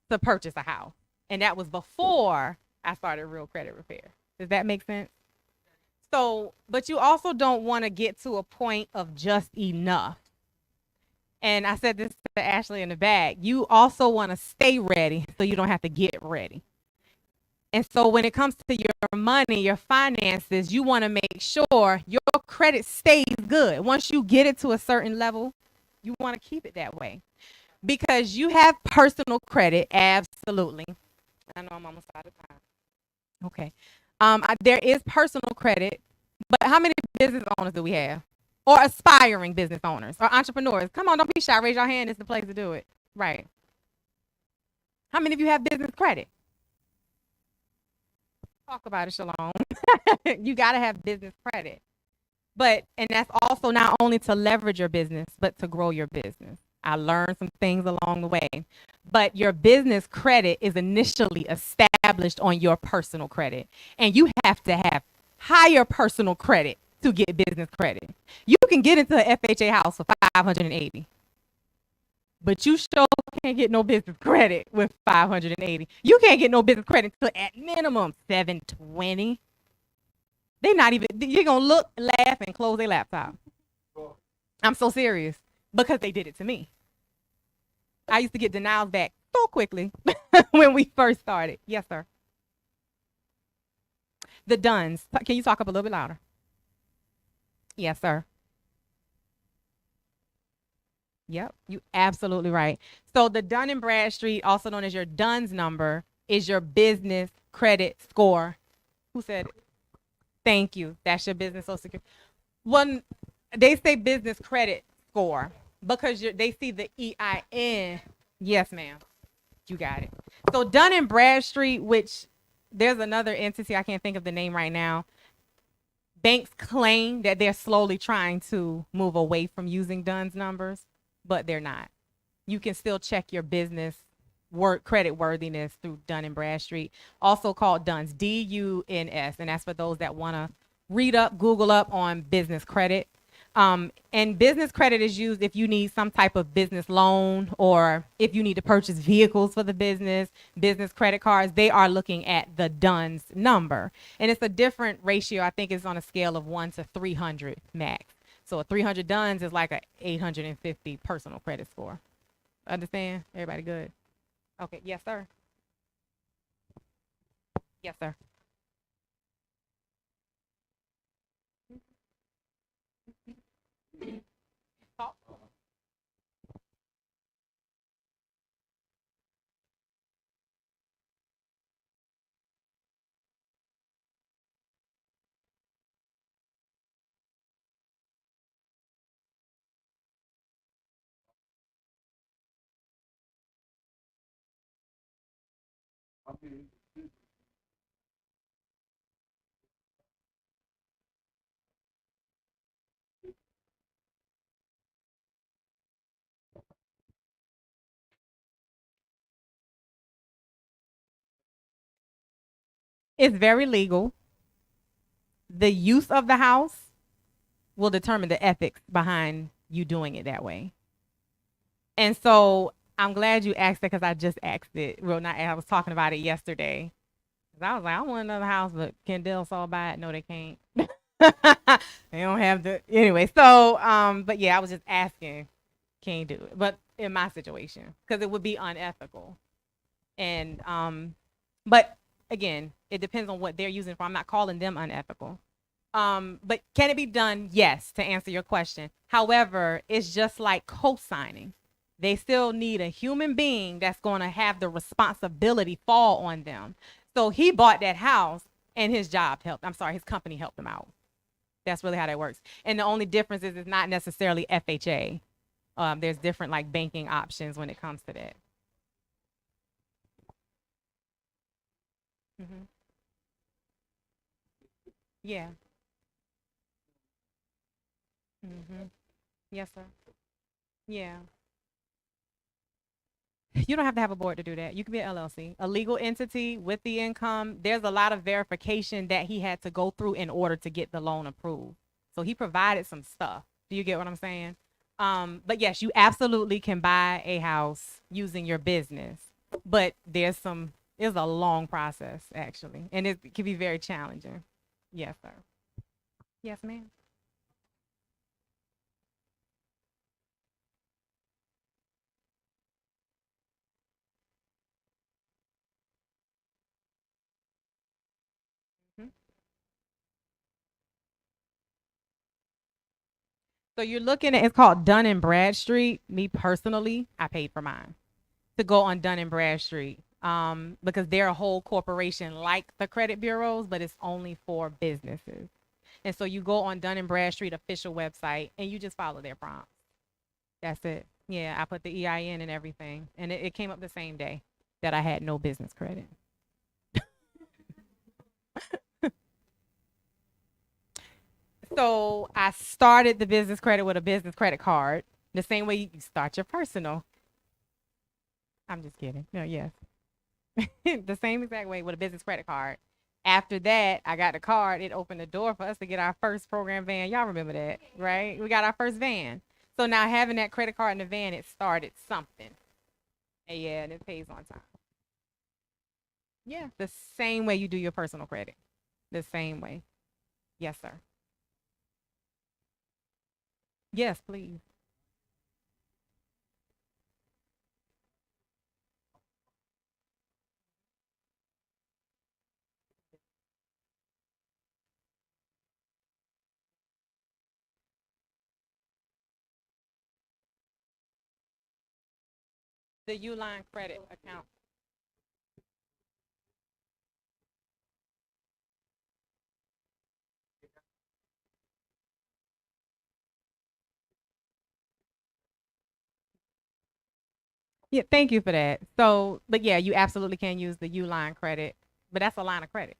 to purchase a house. And that was before I started Real Credit Repair. Does that make sense? So, but you also don't want to get to a point of just enough. And I said this to Ashley in the back. You also want to stay ready so you don't have to get ready. And so when it comes to your money, your finances, you want to make sure your credit stays good. Once you get it to a certain level, you want to keep it that way. Because you have personal credit, absolutely. I know I'm almost out of time. Okay. There is personal credit, but how many business owners do we have? Or aspiring business owners or entrepreneurs? Come on, don't be shy. Raise your hand. It's the place to do it. Right. How many of you have business credit? Talk about it, Shalom. You got to have business credit. And that's also not only to leverage your business, but to grow your business. I learned some things along the way. But your business credit is initially established on your personal credit. And you have to have higher personal credit to get business credit. You can get into an FHA house for 580. But you sure can't get no business credit with 580. You can't get no business credit until at minimum 720. They're not even, you're going to look, laugh, and close their laptop. I'm so serious because they did it to me. I used to get denials back so quickly when we first started. Yes, sir. The Duns. Can you talk up a little bit louder? Yes, sir. Yep, you absolutely right. So the Dun and Bradstreet, also known as your Duns number, is your business credit score. Who said it? Thank you. That's your business social security. One, they say business credit score because they see the EIN. Yes, ma'am. You got it. So Dun and Bradstreet, which there's another entity, I can't think of the name right now. Banks claim that they're slowly trying to move away from using Duns numbers, but they're not. You can still check your business credit worthiness through Dun and Bradstreet, also called Duns, DUNS, and that's for those that want to read up, Google up on business credit. And business credit is used if you need some type of business loan or if you need to purchase vehicles for the business credit cards. They are looking at the Duns number. And it's a different ratio. I think it's on a scale of 1 to 300 max. So a 300 Duns is like a 850 personal credit score. Understand? Everybody good? Okay. Yes, sir. Yes, sir. It's very legal. The use of the house will determine the ethics behind you doing it that way. And so I'm glad you asked that because I just asked it. Well, not I was talking about it yesterday. I was like, I want another house, but can Dell Saw buy it? No, they can't. They don't have the anyway. So, but yeah, I was just asking, can you do it? But in my situation, because it would be unethical. And but again, it depends on what they're using for. I'm not calling them unethical. But can it be done? Yes, to answer your question. However, it's just like co-signing. They still need a human being that's going to have the responsibility fall on them. So he bought that house and his company helped him out. That's really how that works. And the only difference is it's not necessarily FHA. There's different like banking options when it comes to that. Mm-hmm. Yeah. Mm-hmm. Yes, sir. Yeah. You don't have to have a board to do that. You can be an LLC, a legal entity with the income. There's a lot of verification that he had to go through in order to get the loan approved. So he provided some stuff. Do you get what I'm saying? But yes, you absolutely can buy a house using your business, but there's some It's a long process, actually, and it can be very challenging. Yes, sir. Yes, ma'am. Mhm. So you're looking at, it's called Dun and Bradstreet. Me personally, I paid for mine to go on Dun and Bradstreet, because they're a whole corporation like the credit bureaus, but it's only for businesses. And so you go on Dun and Bradstreet official website and you just follow their prompts. That's it. Yeah, I put the EIN and everything, and it came up the same day that I had no business credit. So I started the business credit with a business credit card, the same way you start your personal. I'm just kidding. No, yes. The same exact way with a business credit card. After that, I got the card. It opened the door for us to get our first program van. Y'all remember that, right? We got our first van. So now having that credit card in the van, it started something. And yeah, and it pays on time. Yeah, the same way you do your personal credit. The same way. Yes, sir. Yes, please. The Uline credit account. Yeah, thank you for that. So, but yeah, you absolutely can use the Uline credit, but that's a line of credit.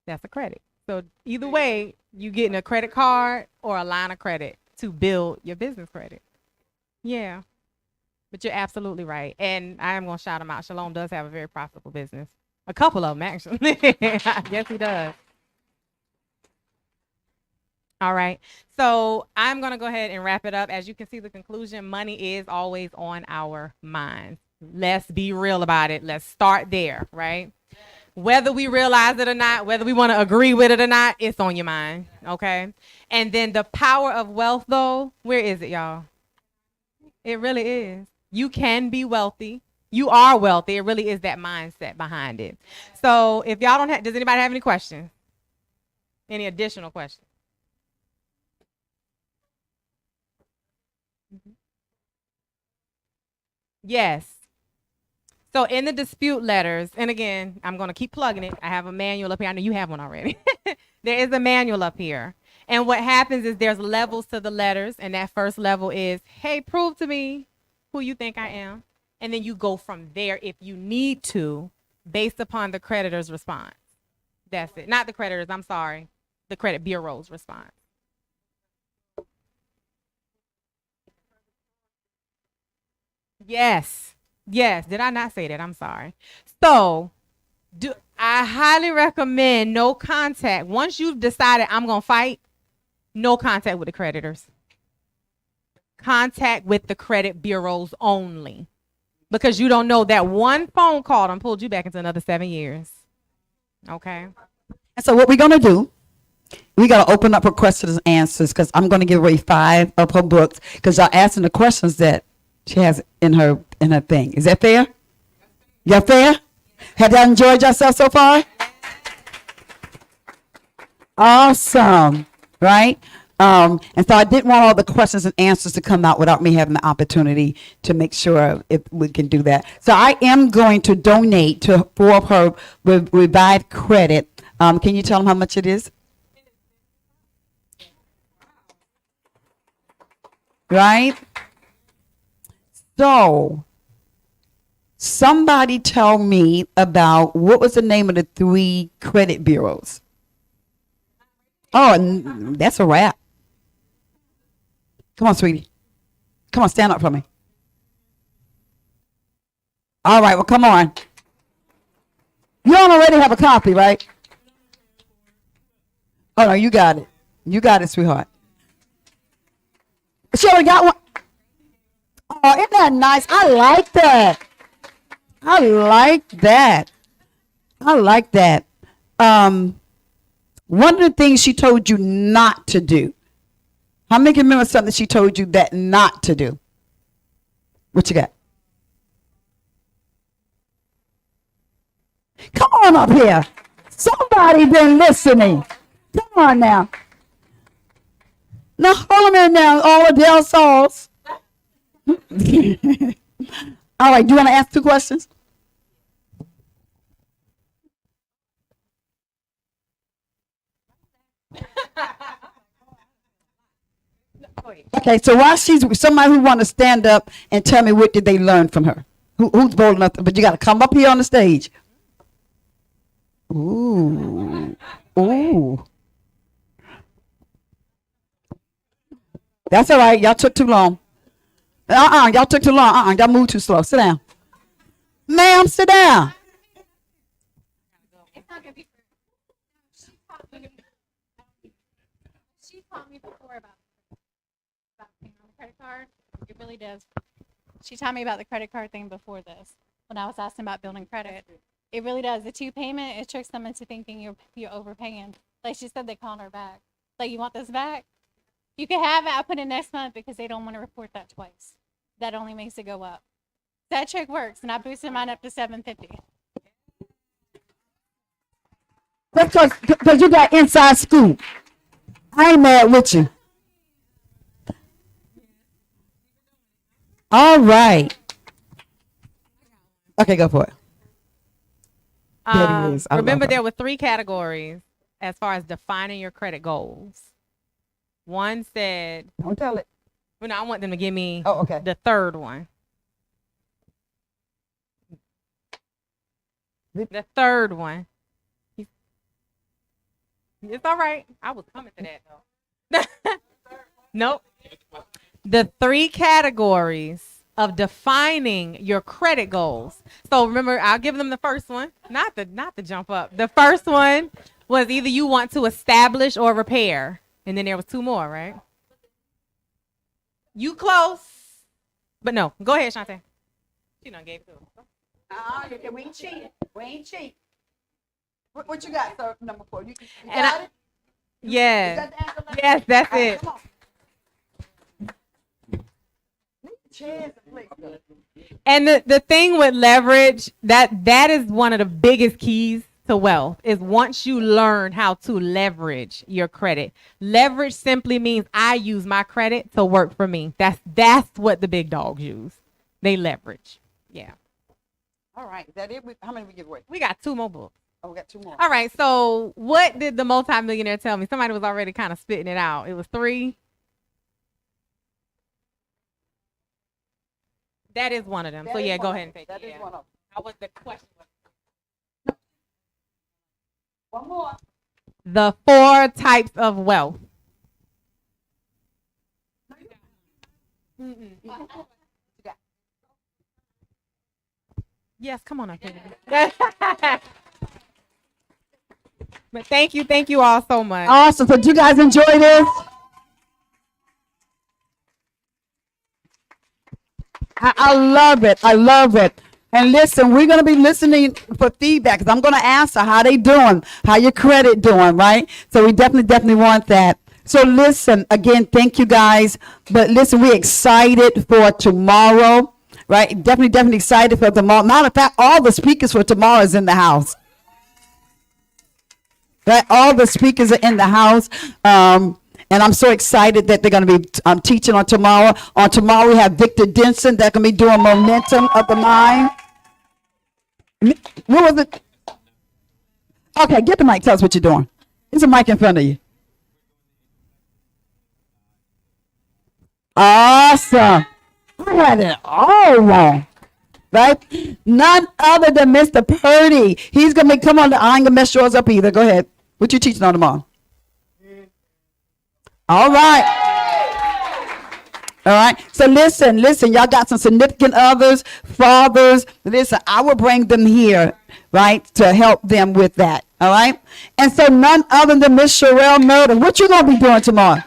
That's a credit. So either way, you getting a credit card or a line of credit to build your business credit. Yeah, but you're absolutely right. And I am going to shout him out. Shalom does have a very profitable business. A couple of them, actually. Yes, he does. All right. So I'm going to go ahead and wrap it up. As you can see, the conclusion, money is always on our minds. Let's be real about it. Let's start there, right? Whether we realize it or not, whether we want to agree with it or not, it's on your mind. Okay. And then the power of wealth, though, where is it, y'all? It really is. You can be wealthy. You are wealthy. It really is that mindset behind it. So if y'all don't have, does anybody have any questions? Any additional questions? Yes. So in the dispute letters, and again, I'm going to keep plugging it. I have a manual up here. I know you have one already. There is a manual up here. And what happens is there's levels to the letters. And that first level is, hey, prove to me who you think I am. And then you go from there if you need to, based upon the creditor's response. That's it. Not the creditors, I'm sorry. The credit bureau's response. Yes. Yes. Did I not say that? I'm sorry. So, I highly recommend no contact. Once you've decided I'm going to fight, no contact with the creditors. Contact with the credit bureaus only. Because you don't know that one phone call done pulled you back into another 7 years. Okay. And so what we're going to do, we got to open up for questions and answers because I'm going to give away 5 of her books because y'all asking the questions that she has in her thing. Is that fair? Y'all fair? Have y'all enjoyed yourself so far? Awesome, right? And so I didn't want all the questions and answers to come out without me having the opportunity to make sure if we can do that. So I am going to donate to 4 of her revived credit. Can you tell them how much it is? Right? So somebody tell me about what was the name of the 3 credit bureaus? Oh, and that's a wrap. Come on, sweetie. Come on, stand up for me. All right, well, come on. You don't already have a copy, right? Oh, no, you got it. You got it, sweetheart. She already got one. Oh, isn't that nice? I like that. I like that. I like that. One of the things she told you not to do. How many can remember something she told you that not to do? What you got? Come on up here. Somebody been listening. Come on now. Now hold a minute now, all of Del Sauls. All right, do you want to ask 2 questions? Okay, so while she's somebody who want to stand up and tell me what did they learn from her? Who's bold enough? But you got to come up here on the stage. Ooh, ooh. That's all right. Y'all took too long. Y'all took too long. Y'all moved too slow. Sit down. Ma'am, sit down. She taught me before about paying on the credit card. It really does. She taught me about the credit card thing before this when I was asking about building credit. It really does. The 2 payment, it tricks them into thinking you're overpaying. Like she said, they called her back. Like, you want this back? You can have it. I put it next month because they don't want to report that twice. That only makes it go up. That trick works, and I boosted mine up to 750. That's because you got inside scoop. I ain't mad with you. All right. Okay, go for it. There it is. I Remember, love there her. were 3 categories as far as defining your credit goals. One said, Don't tell it. well, no, I want them to give me Oh, okay. the third one. The third one. It's all right. I was coming to that though. Nope. The 3 categories of defining your credit goals. So remember, I'll give them the first one. Not the jump up. The first one was either you want to establish or repair. And then there was 2 more, right? You close. But no. Go ahead, Shantae. She done gave it to us. We ain't cheating. We ain't cheating. What you got, sir? Number 4. You And got it? Yeah. Is that the answer? Yes, that's All right, it. come on. Chairs and plates. And the thing with leverage, that is one of the biggest keys to wealth, is once you learn how to leverage your credit. Leverage simply means I use my credit to work for me. That's what the big dogs use. They leverage. Yeah. All right. Is that it? How many we give away? We got 2 more books. Oh, we got 2 more. All right. So what did the multimillionaire tell me? Somebody was already kind of spitting it out. It was 3. That is one of them. So yeah, go ahead and take that it. That Yeah. is one of them. How was the question? One more. The 4 types of wealth. Mm-mm. Yes, come on up here. But thank you all so much. Awesome. So, did you guys enjoy this? I love it. I love it. And listen, we're going to be listening for feedback because I'm going to ask her how they doing, how your credit doing, right? So we definitely want that. So listen, again, thank you guys. But listen, we're excited for tomorrow, right? Definitely excited for tomorrow. Matter of fact, all the speakers for tomorrow is in the house. Right? All the speakers are in the house. And I'm so excited that they're going to be teaching on tomorrow. On tomorrow, we have Victor Denson that's going to be doing Momentum of the Mind. What was it? Okay, get the mic. Tell us what you're doing. There's a mic in front of you. Awesome. I had it all wrong. Right? None other than Mr. Purdy. He's going to be, come on, I ain't going to mess yours up either. Go ahead. What you teaching on tomorrow? All right. All right. So listen, y'all got some significant others, fathers. Listen, I will bring them here, right, to help them with that. All right. And so none other than Miss Sherelle Merton. What you going to be doing tomorrow?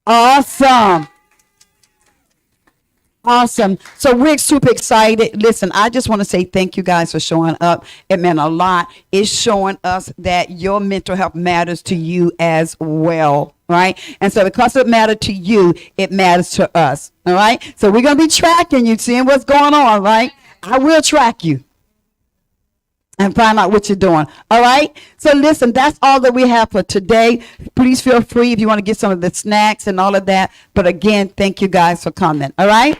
Awesome. Awesome. So we're super excited. Listen, I just want to say thank you guys for showing up. It meant a lot. It's showing us that your mental health matters to you as well. Right. And so because it mattered to you, it matters to us. All right. So we're going to be tracking you, seeing what's going on. Right. I will track you and find out what you're doing. All right. So listen, that's all that we have for today. Please feel free if you want to get some of the snacks and all of that. But again, thank you guys for coming. All right.